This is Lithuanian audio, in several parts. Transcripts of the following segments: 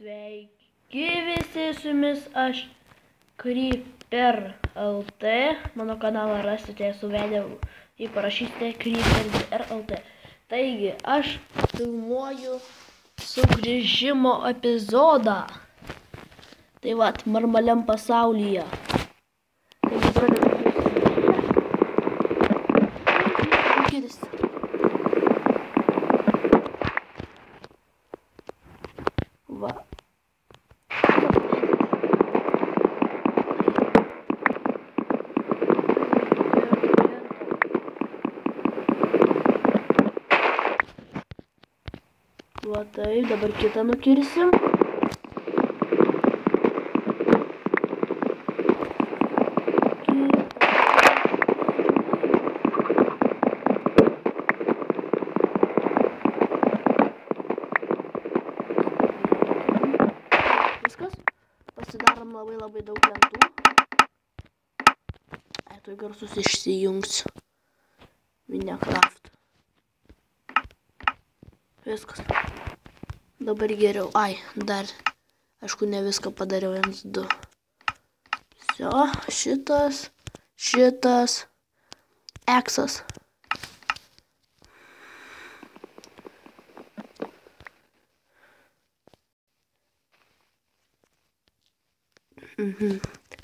Sveiki visi, su jumis aš Creeper LT. Mano kanalą rasite suvedę, jei parašysite Creeper LT. Taigi, aš filmuoju sugrįžimo epizodą. Tai vat, normaliam pasaulyje. Taigi, pradedame. Va. Va taip, dabar kitą nukirsim. Viskas. Pasidarom labai daug lentų. Tuoj garsus išsijungs. Minecraft. Viskas. Dabar geriau. Ai, dar. Aišku, ne viską padariau. 1, 2. Visio. Šitas. Eksas.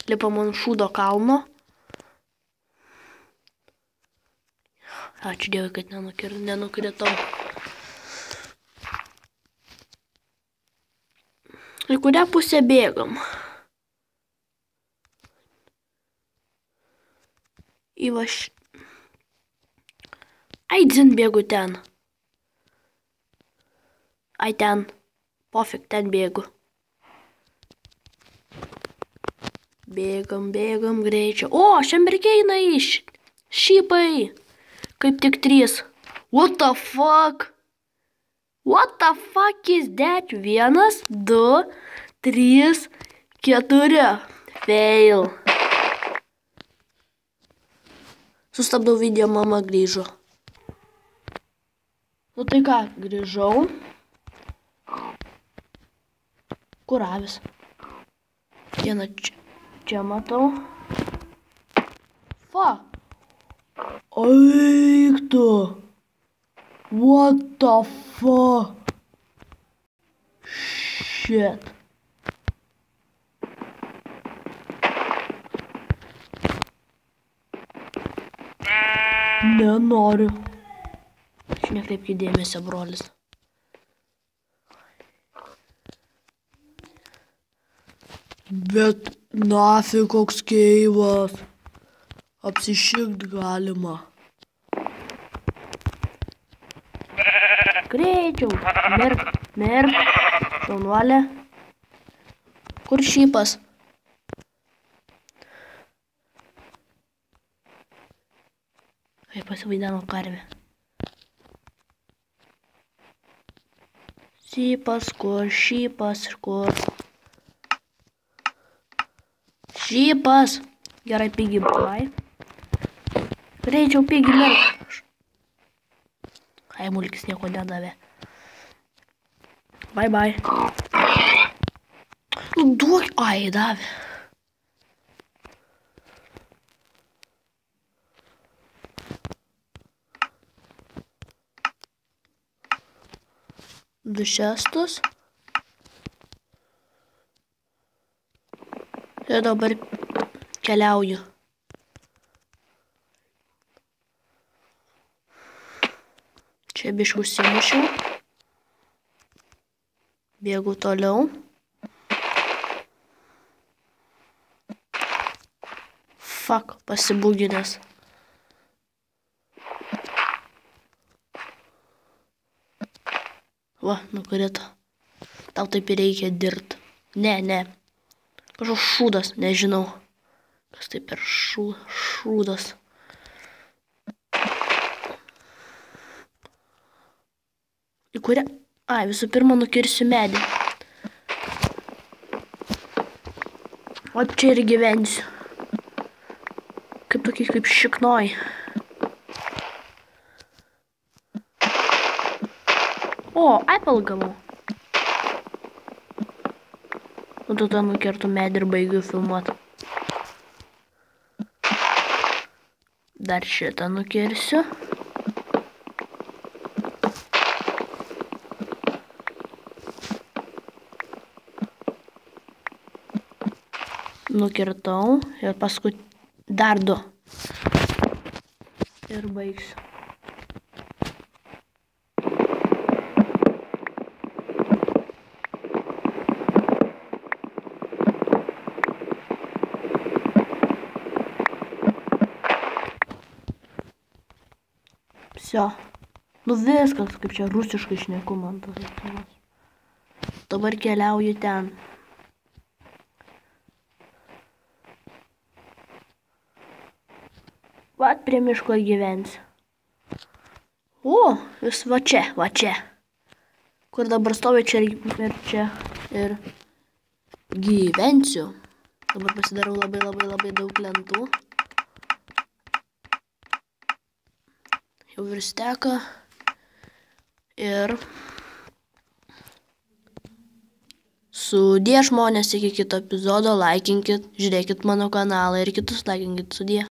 Lipam ant šūdo kalno. Ačiū Dievui, kad nenukritau. Į kurią pusę bėgam? Ai, dzin bėgu ten. Ai, ten. Pofik, ten bėgu. Bėgam greičiau. O, šiam merkeina iš. Šypai. Kaip tik 3. What the fuck? What the fuck is that? 1, 2, 3, 4. Fail. Sustabdau video, mama grįžo. Nu tai ką, grįžau. Kur avis? Vieną čia matau. Fuck. Eik tu. What the fuck? Shit. Nenoriu. Aš nekreipkiu dėmesio, brolis. Bet nafig koks keivas. Apsišikt galima. Greičiau. Mirk. Šaunuolė. Kur šypas? Kaip pasivaidino karvė. Šypas, kur? Šypas. Gerai, pigi, bye. Greičiau, pigi, mirk. Ai, mulkis nieko nedavė. Bye. Duok, ai, davė. Du šestus. Ir dabar keliauju. Čia biškų užsimušiau. Bėgu toliau. Fuck, pasibuginęs. Va, nukrito. Tau taip ir reikia dirbti. Ne. Kažkoks šūdas, nežinau. Kas tai per šūdas. Į kurią? Ai, visų pirma nukirsiu medį. O čia ir gyvensiu. Kaip šiknoj. O, Apple gavau. O tada nukertu medį ir baigiu filmuoti. Dar šitą nukirsiu. Nukirtau ir paskui dar 2. Ir baigsiu. Vsio. Nu viskas, kaip čia rusiškai šneku man tas atsakymas. Dabar keliauju ten. Vat prie miško gyvensiu. O, vis va čia. Kur dabar stovi čia ir čia. Ir gyvensiu. Dabar pasidarau labai daug lentų. Jau virs teka. Ir sudie žmonės iki kito epizodo, laikinkit, žiūrėkit mano kanalą ir kitus laikinkit, sudie.